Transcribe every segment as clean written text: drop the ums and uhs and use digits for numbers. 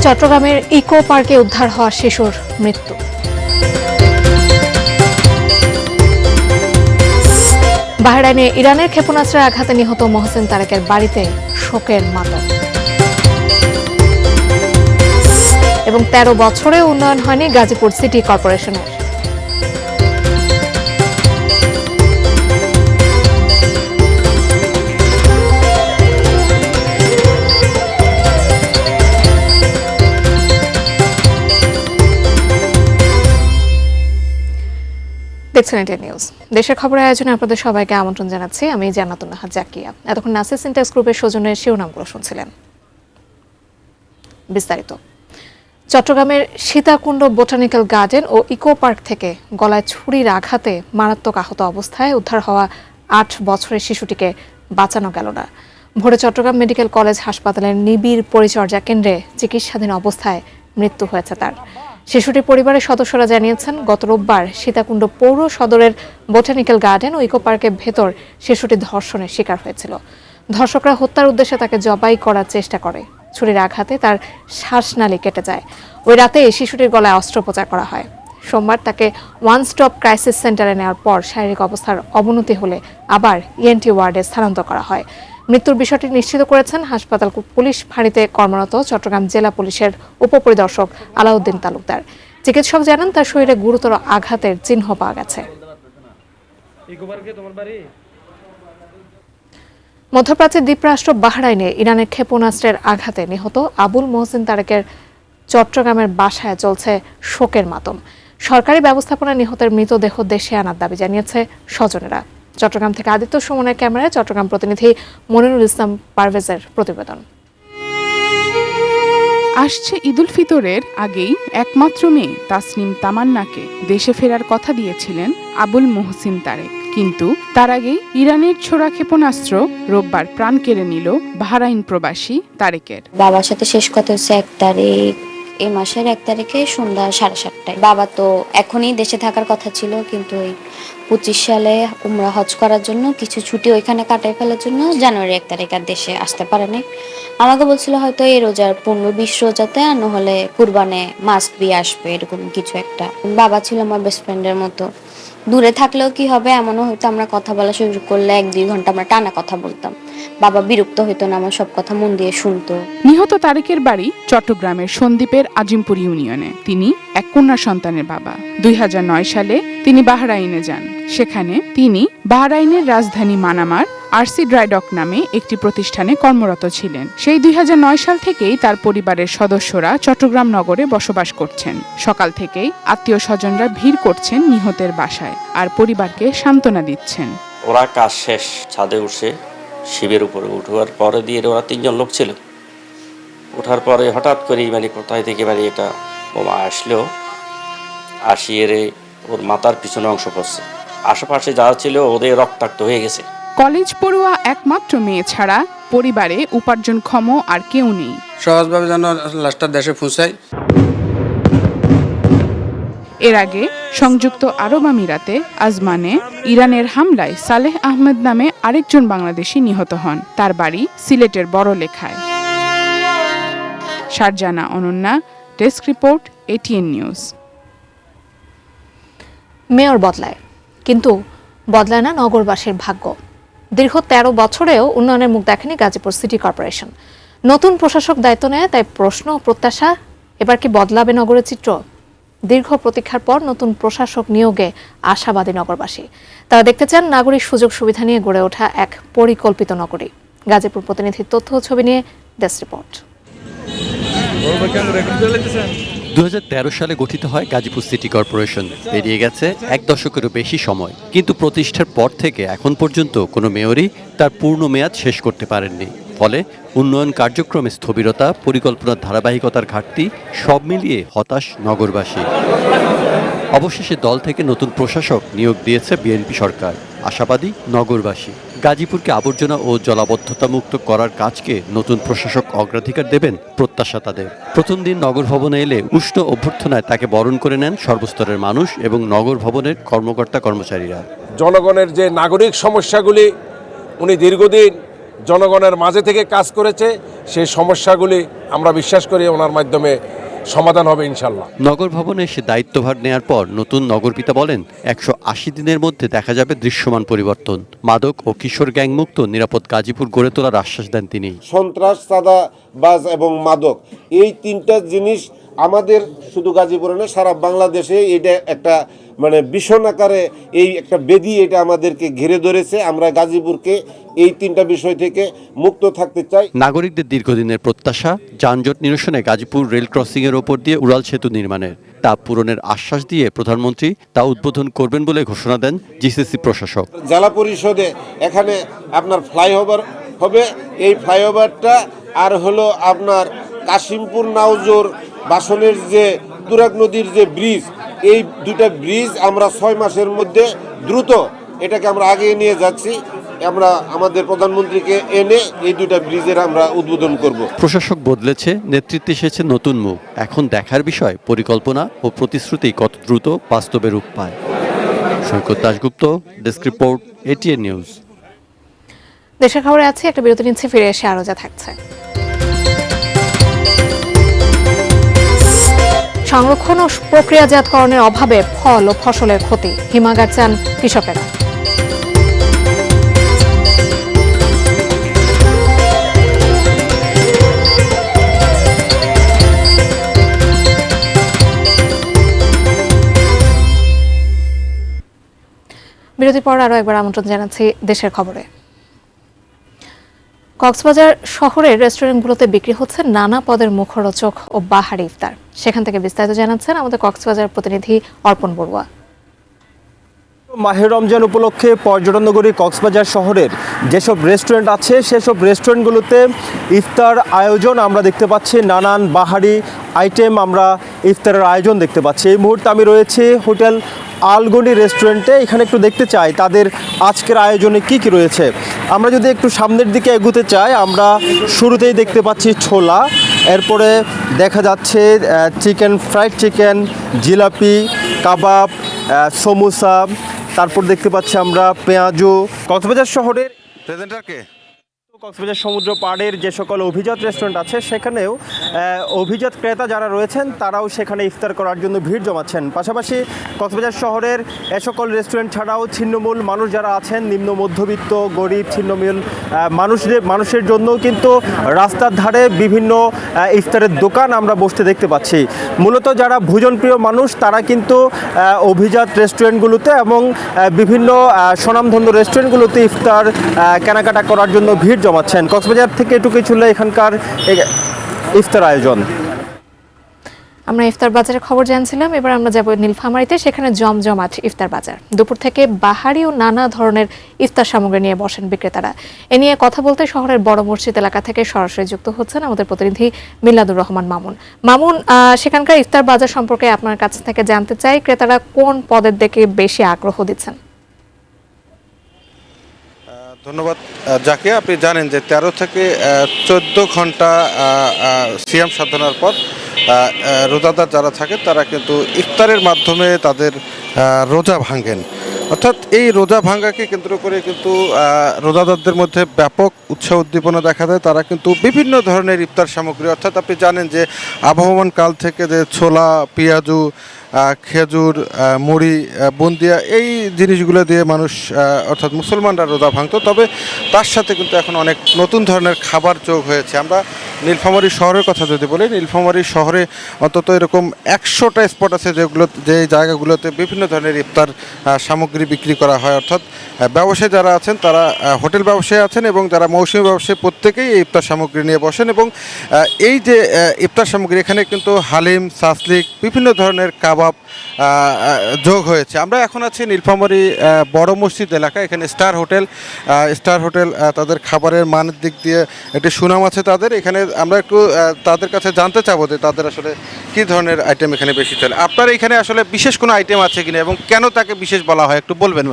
চট্টগ্রামের ইকো পার্কে উদ্ধার হওয়া শিশুর মৃত্যু। বাহরাইনে ইরানের ক্ষেপণাস্ত্রের আঘাতে নিহত মহসিন তারেকের বাড়িতে শোকের মাতম। এবং ১৩ বছরে উন্নয়ন হয়নি গাজীপুর সিটি কর্পোরেশনের। দেখছেন এটি নিউজ। দেশের খবরের আয়োজনে আপনাদের সবাইকে আমন্ত্রণ জানাচ্ছি। আমি জান্নাতুন নাহার জাকিয়া। এতক্ষণ নাসির সিনট্যাক্স গ্রুপের সৌজন্যে শিরোনামগুলো শুনছিলেন। বিস্তারিত। চট্টগ্রামের সীতাকুণ্ড বোটানিক্যাল গার্ডেন ও ইকো পার্ক থেকে গলায় ছুরির আঘাতে মারাত্মক আহত অবস্থায় উদ্ধার হওয়া ৮ বছরের শিশুটিকে বাঁচানো গেল না। ভোরে চট্টগ্রাম মেডিকেল কলেজ হাসপাতালের নিবিড় পরিচর্যা কেন্দ্রে চিকিৎসাধীন অবস্থায় মৃত্যু হয়েছে তার। শিশুটির পরিবারের সদস্যরা জানিয়েছেন, গত রোববার সীতাকুণ্ড পৌর সদরের বোটানিক্যাল গার্ডেন ও ইকো পার্কের ভেতর শিশুটি ধর্ষণের শিকার হয়েছিল। ধর্ষকরা হত্যার উদ্দেশ্যে তাকে জবাই করার চেষ্টা করে। ছুরির আঘাতে তার শ্বাসনালী কেটে যায়। ওই রাতে শিশুটির গলায় অস্ত্রোপচার করা হয়। সোমবার তাকে ওয়ান স্টপ ক্রাইসিস সেন্টারে নেওয়ার পর শারীরিক অবস্থার অবনতি হলে আবার ইএনটি ওয়ার্ডে স্থানান্তর করা হয়। মৃত্যুর বিষয়টি নিশ্চিত করেছেন হাসপাতাল পুলিশ ফাঁড়িতে কর্মরত চট্টগ্রাম জেলা পুলিশের উপপরিদর্শক আলাউদ্দিন তালুকদার। চিকিৎসক জানান, তার শরীরে গুরুতর আঘাতের চিহ্ন পাওয়া গেছে। মধ্যপ্রাচ্যের দ্বীপরাষ্ট্র বাহরাইনে ইরানের ক্ষেপণাস্ত্রের আঘাতে নিহত আবুল মোহসিন তারেকের চট্টগ্রামের বাসায় চলছে শোকের মাতম। সরকারি ব্যবস্থাপনায় নিহতের মৃতদেহ দেশে আনার দাবি জানিয়েছে স্বজনেরা। চট্টগ্রাম থেকে আদিত্য সুমনের ক্যামেরায় চট্টগ্রাম প্রতিনিধি মনিরুল ইসলাম পারভেজের প্রতিবেদন। আসছে ঈদুল ফিতরের আগেই একমাত্র মেয়ে তাসনিম তামান্নাকে দেশে ফেরার কথা দিয়েছিলেন আবুল মোহসিন তারেক। কিন্তু তার আগেই ইরানের ছোড়া ক্ষেপণাস্ত্র রোববার প্রাণ কেড়ে নিল বাহরাইন প্রবাসী তারেকের। বাবার সাথে শেষ কথা হচ্ছে 1 তারিখ, এই মাসের 1 তারিখে সন্ধ্যা 7:30টায়। বাবা তো এখনই দেশে থাকার কথা ছিল, কিন্তু ওই 25 সালে উমরা হজ করার জন্য কিছু ছুটি ওইখানে কাটাই ফেলার জন্য জানুয়ারি 1 তারিখ আর দেশে আসতে পারেনি। আমাকে বলছিল হয়তো এই রোজার 15-20 রোজাতে, আর নহলে কুরবানে মাস্ট বি আসবে, এরকম কিছু একটা। বাবা ছিল আমার বেস্ট ফ্রেন্ডের মতো। দূরে থাকলেও কি হবে, এমনও হয়তো আমরা কথা বলা শুরু করলে 1-2 ঘন্টা আমরা টানা কথা বলতাম। বাবা বিরক্ত হইতো না, আমার সব কথা মন দিয়ে শুনতো। নিহত তারেকের বাড়ি চট্টগ্রামের সন্দ্বীপের আজিমপুর ইউনিয়নে। তিনি এক কন্যা সন্তানের বাবা। 2009 সালে তিনি বাহরাইনে যান। সেখানে তিনি বাহরাইনের রাজধানী মানামার আরসি ড্রাইডক নামে একটি প্রতিষ্ঠানে কর্মরত ছিলেন। সেই 2009 সাল থেকেই তার পরিবারের সদস্যরা চট্টগ্রাম নগরে বসবাস করছেন। সকাল থেকেই আত্মীয় স্বজনরা ভিড় করছেন নিহতের বাসায় আর পরিবারকে সান্ত্বনা দিচ্ছেন। ওরা কাজ শেষ, ছাদে উঠে শিবের উপরে উঠার পরে দিয়ে ওরা 3 জন লোক ছিল। ওঠার পরে হঠাৎ করেই কোথায় থেকে এটা বোমা আসলো, আসিয়ে ওর মাথার পিছনে অংশ পড়ছে। আশেপাশে যারা ছিল ওদের রক্তাক্ত হয়ে গেছে। কলেজ পড়ুয়া একমাত্র মেয়ে ছাড়া পরিবারে উপার্জনক্ষম আর কেউ নেই। সহজভাবে যেন লাশটা দেশে পৌঁছায়। এর আগে সংযুক্ত আরব আমিরাতে আজমানে ইরানের হামলায় সালেহ আহমেদ নামে আরেকজন বাংলাদেশি নিহত হন। তার বাড়ি সিলেটের বড়লেখায়। Sharjana Ananya, desk report, ATN news. Mayor বদলায়, কিন্তু বদলায় না নগরবাসীর ভাগ্য। দীর্ঘ 13 বছরেও উন্নয়নের মুখ দেখেনি গাজীপুর সিটি কর্পোরেশন। নতুন প্রশাসক দায়িত্ব নেয়, তাই প্রশ্ন ও প্রত্যাশা, এবার কি বদলাবে নগরের চিত্র? দীর্ঘ প্রতীক্ষার পর নতুন প্রশাসক নিয়োগে আশাবাদী নগরবাসী। তারা দেখতে চান নাগরিক সুযোগ সুবিধা নিয়ে গড়ে ওঠা এক পরিকল্পিত নগরী। গাজীপুর প্রতিনিধির তথ্য ও ছবি নিয়ে ডেস্ক রিপোর্ট। 2013 সালে গঠিত হয় গাজীপুর সিটি কর্পোরেশন। পেরিয়ে গেছে 1 দশকেরও বেশি সময়, কিন্তু প্রতিষ্ঠার পর থেকে এখন পর্যন্ত কোনো মেয়রই তার পূর্ণ মেয়াদ শেষ করতে পারেননি। ফলে উন্নয়ন কার্যক্রমে স্থবিরতা, পরিকল্পনার ধারাবাহিকতার ঘাটতি, সব মিলিয়ে হতাশ নগরবাসী। অবশেষে দল থেকে নতুন প্রশাসক নিয়োগ দিয়েছে বিএনপি সরকার। আশাবাদী নগরবাসী। গাজীপুরকে আবর্জনা ও জলাবদ্ধতা মুক্ত করার কাজকে নতুন প্রশাসক অগ্রাধিকার দেবেন, প্রত্যাশা তাদের। প্রথম দিন নগর ভবনে এলে উষ্ণ অভ্যর্থনায় তাকে বরণ করে নেন সর্বস্তরের মানুষ এবং নগর ভবনের কর্মকর্তা কর্মচারীরা। জনগণের যে নাগরিক সমস্যাগুলি উনি দীর্ঘদিন জনগণের মাঝে থেকে কাজ করেছে। সেই সমস্যাগুলি আমরা বিশ্বাস করি ওনার মাধ্যমে সমাধান হবে ইনশাল্লাহ। নগর ভবনে এসে দায়িত্বভার নেয়ার পর নতুন নগরপিতা বলেন 180 দিনের মধ্যে দেখা যাবে দৃশ্যমান পরিবর্তন। মাদক ও কিশোর গ্যাংমুক্ত নিরাপদ গাজীপুর গড়ে তোলার আশ্বাস দেন তিনি। সন্ত্রাস, চাঁদাবাজ এবং মাদক, এই তিনটা জিনিস আমাদের শুধু গাজীপুরে না সারা বাংলাদেশে এটা একটা ভীষণ আকারে এই একটা বেদি এটা আমাদেরকে ঘিরে ধরেছে। আমরা গাজীপুরকে এই তিনটা বিষয় থেকে মুক্ত থাকতে চাই। নাগরিকদের দীর্ঘদিনের প্রত্যাশা যানজট নিরসনে গাজীপুর রেল ক্রসিংয়ের ওপর দিয়ে উড়াল সেতু নির্মাণের তা পূরণের আশ্বাস দিয়ে প্রধানমন্ত্রী তা উদ্বোধন করবেন বলে ঘোষণা দেন জিসিসি প্রশাসক। জেলা পরিষদে এখানে আপনার ফ্লাইওভার হবে। এই ফ্লাইওভারটা আর হলো আপনার কাশিমপুর নাউজোর বাসনের যে তুরাগ নদীর যে ব্রিজ, এই দুটা ব্রিজ আমরা 6 মাসের মধ্যে দ্রুত এটাকে আমরা আগিয়ে নিয়ে যাচ্ছি। আমরা আমাদের প্রধানমন্ত্রীকে এনে এই দুটা ব্রিজের আমরা উদ্বোধন করব। প্রশাসক বদলেছে, নেতৃত্বে এসেছে নতুন মুখ। এখন দেখার বিষয় পরিকল্পনা ও প্রতিশ্রুতি কত দ্রুত বাস্তবে রূপ পায়। Saikat Dasgupta, desk report, ATN news. দেশের খবরে আছে, একটা বিরতি নিচ্ছে, ফিরে এসে আরো যা থাকছে। সংরক্ষণ ও প্রক্রিয়াজাতকরণের অভাবে ফল ও ফসলের ক্ষতি, হিমাগার চান কৃষকেরা। বিরতির পর আরো একবার আমন্ত্রণ জানাচ্ছি দেশের খবরে। কক্সবাজার শহরের রেস্টুরেন্টগুলোতে বিক্রি হচ্ছে নানা পদের মুখরোচক ও বাহারি ইফতার। সেখান থেকে বিস্তারিত জানাচ্ছেন আমাদের কক্সবাজার প্রতিনিধি অর্পণ বড়ুয়া। মাহে রমজান উপলক্ষে পর্যটন নগরী কক্সবাজার শহরের যেসব রেস্টুরেন্ট আছে সেসব রেস্টুরেন্টগুলোতে ইফতার আয়োজন আমরা দেখতে পাচ্ছি। নানান বাহারি আইটেম আমরা ইফতারের আয়োজন দেখতে পাচ্ছি। এই মুহূর্তে আমি রয়েছি হোটেল আলগনি রেস্টুরেন্টে। এখানে একটু দেখতে চাই তাদের আজকের আয়োজনে কি কি রয়েছে। আমরা যদি একটু সামনের দিকে এগোতে চাই, আমরা শুরুতেই দেখতে পাচ্ছি ছোলা, এরপরে দেখা যাচ্ছে চিকেন, ফ্রাইড চিকেন, জিলাপি, কাবাব, সমোসা, তারপর দেখতে পাচ্ছি আমরা পেঁয়াজু। কক্সবাজার শহরের প্রেজেন্টারকে কক্সবাজার সমুদ্র পাড়ের যে সকল অভিজাত রেস্টুরেন্ট আছে সেখানেও অভিজাত ক্রেতা যারা রয়েছেন তারাও সেখানে ইফতার করার জন্য ভিড় জমাচ্ছেন। পাশাপাশি কক্সবাজার শহরের এ সকল রেস্টুরেন্ট ছাড়াও ছিন্নমূল মানুষ যারা আছেন, নিম্ন মধ্যবিত্ত, গরিব, ছিন্নমূল মানুষের জন্য কিন্তু রাস্তার ধারে বিভিন্ন ইফতারের দোকান আমরা বসতে দেখতে পাচ্ছি। মূলত যারা ভোজনপ্রিয় মানুষ তারা কিন্তু অভিজাত রেস্টুরেন্টগুলোতে এবং বিভিন্ন স্বনামধন্য রেস্টুরেন্টগুলোতে ইফতার কেনাকাটা করার জন্য ভিড় জমাচ্ছেন। কক্সবাজার থেকে এটুকুই ছিল এখানকার ইফতার আয়োজন। আমরা ইফতার বাজারের খবর জানছিলাম, এবার আমরা যাব নীলফামারীতে। সেখানে জমজমাট ইফতার বাজার। দুপুর থেকে বাহারি ও নানা ধরনের ইফতার সামগ্রী নিয়ে বসেন বিক্রেতারা। এ নিয়ে কথা বলতে শহরের বড় মসজিদ এলাকা থেকে সরাসরি যুক্ত হচ্ছেন আমাদের প্রতিনিধি মিলাদুর রহমান মামুন। মামুন, সেখানকার ইফতার বাজার সম্পর্কে আপনার কাছ থেকে জানতে চাই, ক্রেতারা কোন পদের দিকে বেশি আগ্রহ দিচ্ছেন? ধন্যবাদ যাকে। আপনি জানেন যে 13 থেকে 14 ঘন্টা সিয়াম সাধনার পর রোজাদার যারা থাকে তারা কিন্তু ইফতারের মাধ্যমে তাদের রোজা ভাঙেন। অর্থাৎ এই রোজা ভাঙ্গাকে কেন্দ্র করে কিন্তু রোজাদারদের মধ্যে ব্যাপক উৎসাহ উদ্দীপনা দেখা দেয়। তারা কিন্তু বিভিন্ন ধরনের ইফতার সামগ্রী, অর্থাৎ আপনি জানেন যে আবহমান কাল থেকে যে ছোলা, পেঁয়াজু, খেজুর, মুড়ি, বুন্দিয়া, এই জিনিসগুলো দিয়ে মানুষ অর্থাৎ মুসলমানরা রোজা ভাঙত। তবে তার সাথে কিন্তু এখন অনেক নতুন ধরনের খাবার যোগ হয়েছে। আমরা নীলফামারী শহরের কথা যদি বলি, নীলফামারী শহরে অন্তত এরকম 100টা স্পট আছে যে জায়গাগুলোতে বিভিন্ন ধরনের ইফতার সামগ্রী বিক্রি করা হয়। অর্থাৎ ব্যবসায়ী যারা আছেন তারা হোটেল ব্যবসায়ী আছেন এবং যারা মৌসুমী ব্যবসায়ী প্রত্যেকেই এই ইফতার সামগ্রী নিয়ে বসেন। এবং এই যে ইফতার সামগ্রী, এখানে কিন্তু হালিম, সাসলিক, বিভিন্ন ধরনের কাবাব যোগ হয়েছে। আমরা এখন আছি নীলফামারী বড় মসজিদ এলাকা। এখানে স্টার হোটেল তাদের খাবারের মানের দিক দিয়ে একটি সুনাম আছে তাদের। এখানে আমরা একটু তাদের কাছে জানতে চাবো যে তাদের আসলে কী ধরনের আইটেম এখানে বেশি চলে। আপনার এখানে আসলে বিশেষ কোনো আইটেম আছে কিনা এবং কেন তাকে বিশেষ বলা হয় একটু বলবেন?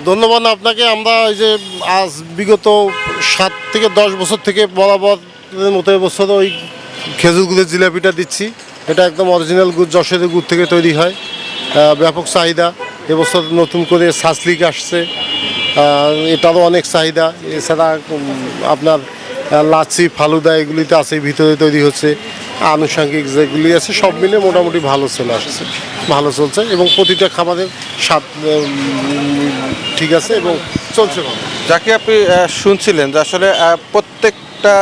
ধন্যবাদ আপনাকে। আমরা এই যে আজ বিগত 7 থেকে 10 বছর থেকে বরাবর মতো এবছর ওই খেজুর গুড়ের জিলাপিটা দিচ্ছি। এটা একদম অরিজিনাল গুড়, যশোরের গুড় থেকে তৈরি হয়, ব্যাপক চাহিদা। এবছর নতুন করে সাসলিক আসছে, এটারও অনেক চাহিদা। এছাড়া আপনার লাচ্ছি ফালুদা এগুলিতে আছে, ভিতরে তৈরি হচ্ছে, আনুষঙ্গিক যেগুলি আছে সব মিলে মোটামুটি ভালো চলে আসছে, ভালো চলছে এবং প্রতিটা খাবারের স্বাদ ঠিক আছে এবং চলছে ভালো। যাকে আপনি শুনছিলেন যে আসলে প্রত্যেকটা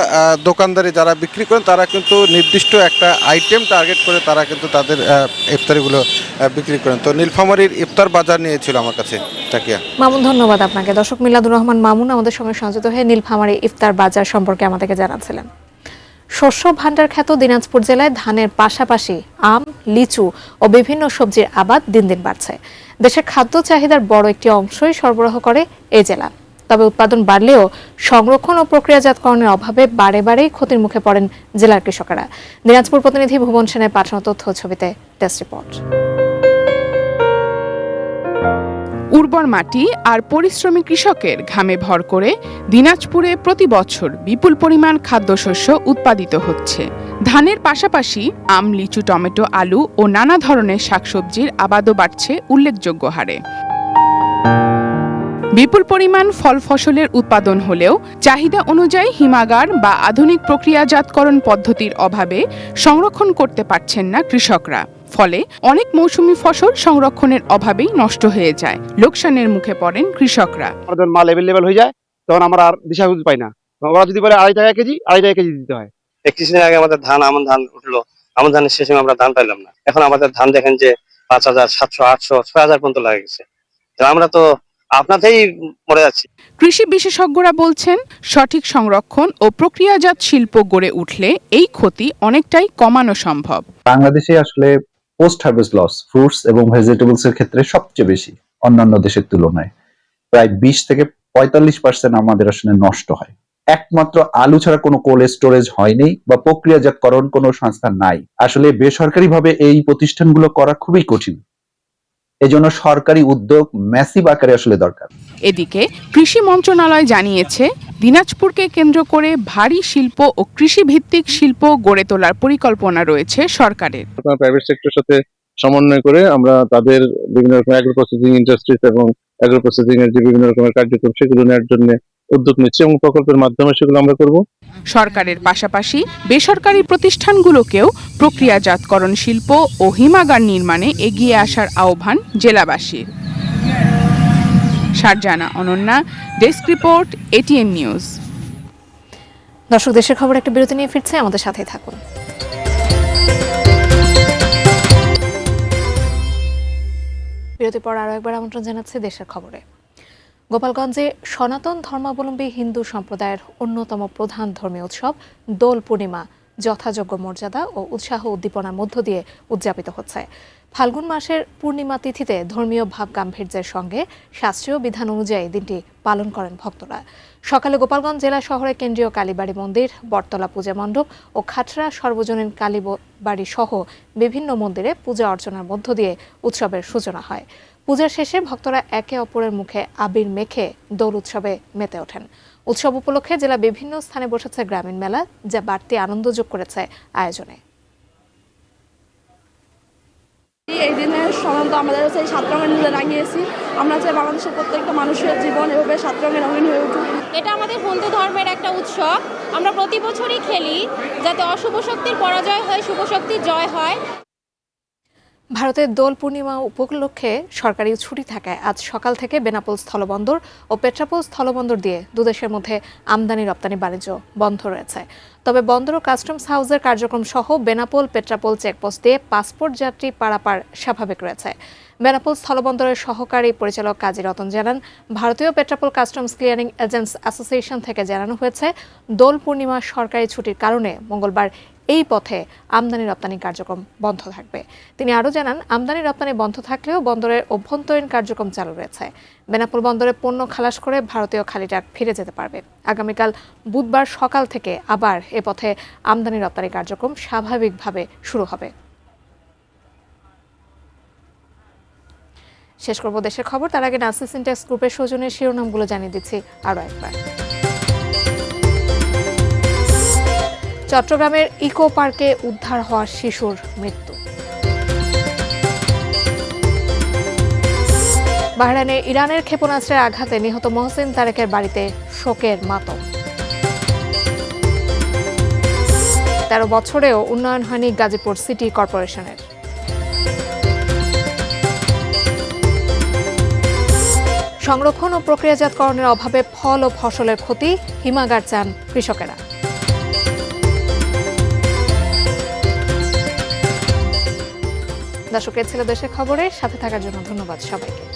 দোকানদারি যারা বিক্রি করেন তারা কিন্তু নির্দিষ্ট একটা আইটেম টার্গেট করে তারা কিন্তু তাদের ইফতারিগুলো বিক্রি করেন। তো নীলফামারীর ইফতার বাজার নিয়েছিল আমার কাছে তাকিয়া। মামুন, ধন্যবাদ আপনাকে। দর্শক, মিলাদুর রহমান মামুন আমাদের সঙ্গে সংযুক্ত হয়ে নীলফামারী ইফতার বাজার সম্পর্কে আমাদেরকে জানাচ্ছিলেন। শস্য ভাণ্ডার খ্যাত দিনাজপুর জেলায় ধানের পাশাপাশি আম, লিচু ও বিভিন্ন সবজির আবাদ দিন দিন বাড়ছে। দেশের খাদ্য চাহিদার বড় একটি অংশই সরবরাহ করে এই জেলা। তবে উৎপাদন বাড়লেও সংরক্ষণ ও প্রক্রিয়াজাতকরণের অভাবে বারেই ক্ষতির মুখে পড়েন জেলার কৃষকেরা। দিনাজপুর প্রতিনিধি ভুবন সেনের পাঠানো তথ্য ছবিতে ডেস্ক রিপোর্ট। উর্বর মাটি আর পরিশ্রমী কৃষকের ঘামে ভর করে দিনাজপুরে প্রতি বছর বিপুল পরিমাণ খাদ্যশস্য উৎপাদিত হচ্ছে। ধানের পাশাপাশি আম, লিচু, টমেটো, আলু ও নানা ধরনের শাকসবজির আবাদও বাড়ছে উল্লেখযোগ্য হারে। বিপুল পরিমাণ ফল ফসলের উৎপাদন হলেও চাহিদা অনুযায়ী হিমাগার বা আধুনিক প্রক্রিয়াজাতকরণ পদ্ধতির অভাবে সংরক্ষণ করতে পারছেন না কৃষকরা। ফলে অনেক মৌসুমী ফসল সংরক্ষণের অভাবেই নষ্ট হয়ে যায়। লোকসানের মুখে পড়েন কৃষকরা। যখন মাল অ্যাভেলেবেল হয়ে যায় তখন আমরা আর দিশাহুদ পাই না। ওরা যদি বলে 2.5 টাকা কেজি দিতে হয়। 31 দিন আগে আমাদের আমন ধান উঠলো, আমন ধানের শেষে আমরা ধান পাইলাম না। এখন আমাদের ধান দেখেন যে 5,000, 700, 800, 6,000 পর্যন্ত লাগে গেছে। আমরা তো আপনাতেই মরে যাচ্ছি। কৃষি বিশেষজ্ঞরা বলছেন, সঠিক সংরক্ষণ ও প্রক্রিয়াজাত শিল্প গড়ে উঠলে এই ক্ষতি অনেকটাই কমানো সম্ভব। বাংলাদেশে আসলে পোস্ট হারভেস্ট লস ফ্রুটস এবং ভেজিটেবলস এর ক্ষেত্রে সবচেয়ে বেশি অন্যান্য দেশের তুলনায়। প্রায় 20 থেকে 45% আমাদের আসলে নষ্ট হয়। একমাত্র আলু ছাড়া কোনো কোল্ড স্টোরেজ হয়নি বা প্রক্রিয়াজাতকরণ কোনো সংস্থা নাই। আসলে বেসরকারিভাবে এই প্রতিষ্ঠানগুলো করা খুবই কঠিন। এজন্য সরকারি উদ্যোগ ম্যাসিভ আকারে আসলে দরকার। এদিকে কৃষি মন্ত্রণালয় জানিয়েছে, দিনাজপুরকে কেন্দ্র করে ভারী শিল্প ও কৃষি ভিত্তিক শিল্প গড়ে তোলার পরিকল্পনা রয়েছে সরকারের। প্রাইভেট সেক্টরের সাথে সমন্বয় করে আমরা তাদের বিভিন্ন রকম অ্যাগ্রো প্রসেসিং ইন্ডাস্ট্রিজ এবং অ্যাগ্রো প্রসেসিং এর যে বিভিন্ন রকমের কার্যক্রম সেগুলো নেওয়ার জন্য উদ্যোগ নিচ্ছে এবং প্রকল্পের মাধ্যমে সেগুলো আমরা করব। সরকারের পাশাপাশি বেসরকারি প্রতিষ্ঠানগুলোকেও প্রক্রিয়াজাতকরণ শিল্প ও হিমাগার নির্মাণে এগিয়ে আসার আহ্বান জেলাবাসীর। Sharjana Ananya, desk report, ATN news. দর্শক, দেশের খবর একটা বিরতি নিয়ে ফিরছে, আমাদের সাথেই থাকুন। বিরতির পর আরো একবার আমন্ত্রণ জানাচ্ছি দেশের খবরে। গোপালগঞ্জে সনাতন ধর্মাবলম্বী হিন্দু সম্প্রদায়ের অন্যতম প্রধান ধর্মীয় উৎসব দোল পূর্ণিমা যথাযোগ্য মর্যাদা ও উৎসাহ উদ্দীপনার মধ্য দিয়ে উদযাপিত হচ্ছে। ফাল্গুন মাসের পূর্ণিমা তিথিতে ধর্মীয় ভাব গাম্ভীর্যের সঙ্গে শাস্ত্রীয় বিধান অনুযায়ী দিনটি পালন করেন ভক্তরা। সকালে গোপালগঞ্জ জেলা শহরে কেন্দ্রীয় কালীবাড়ি মন্দির, বটতলা পূজা মণ্ডপ ও খাটরা সর্বজনীন কালীবাড়ি সহ বিভিন্ন মন্দিরে পূজা অর্চনার মধ্য দিয়ে উৎসবের সূচনা হয়। পূজার শেষে ভক্তরা একে অপরের মুখে আবির মেখে দোল উৎসবে মেতে ওঠেন। উৎসব উপলক্ষে জেলা বিভিন্ন স্থানে বসেছে গ্রামীণ মেলা, যা বাড়তি আনন্দ যোগ করেছে আয়োজনে। এই দিনে সাধারণত আমাদের হচ্ছে 7 রঙের নীলে রাঙিয়েছি। আমরা চাই বাংলাদেশের প্রত্যেকটা মানুষের জীবন এভাবে 7 রঙে রঙিন হয়ে উঠুক। এটা আমাদের হিন্দু ধর্মের একটা উৎসব। আমরা প্রতি বছরই খেলি যাতে অশুভ শক্তির পরাজয় হয়, শুভ শক্তির জয় হয়। ভারতের দোল পূর্ণিমা উপলক্ষে সরকারি ছুটি থাকায় আজ সকাল থেকে বেনাপোল স্থলবন্দর ও পেট্রাপোল স্থলবন্দর দিয়ে দুদেশের মধ্যে আমদানি রপ্তানি বাণিজ্য বন্ধ রয়েছে। তবে বন্দর ও কাস্টমস হাউসের কার্যক্রম সহ বেনাপোল পেট্রাপোল চেকপোস্ট দিয়ে পাসপোর্ট যাত্রী পারাপার স্বাভাবিক রয়েছে। বেনাপোল স্থলবন্দরের সহকারী পরিচালক কাজী রতন জানান, ভারতীয় Petrapole customs clearing agents association থেকে জানানো হয়েছে, দোল পূর্ণিমা সরকারি ছুটির কারণে মঙ্গলবার এই পথে আমদানি রপ্তানি কার্যক্রম বন্ধ থাকবে। তিনি আরও জানান, আমদানি রপ্তানি বন্ধ থাকলেও বন্দরের অভ্যন্তরীণ কার্যক্রম চালু রয়েছে। বেনাপোল বন্দরে পণ্য খালাস করে ভারতীয় খালি ট্রাক ফিরে যেতে পারবে। আগামীকাল বুধবার সকাল থেকে আবার এ পথে আমদানি রপ্তানি কার্যক্রম স্বাভাবিকভাবে শুরু হবে। শেষ করব দেশের খবর, তার আগে নাসিস ইন্টেক্স গ্রুপের সৌজন্যে শিরোনামগুলো জানিয়ে দিচ্ছি আরও একবার। চট্টগ্রামের ইকো পার্কে উদ্ধার হওয়া শিশুর মৃত্যু। বাহরাইনে ইরানের ক্ষেপণাস্ত্রের আঘাতে নিহত মহসিন তারেকের বাড়িতে শোকের মাতম। 13 বছরেও উন্নয়ন হয়নি গাজীপুর সিটি কর্পোরেশনের। সংরক্ষণ ও প্রক্রিয়াজাতকরণের অভাবে ফল ও ফসলের ক্ষতি, হিমাগার চান কৃষকেরা। দর্শক, এ ছিল দেশের খবরের সাথে থাকার জন্য ধন্যবাদ সবাইকে।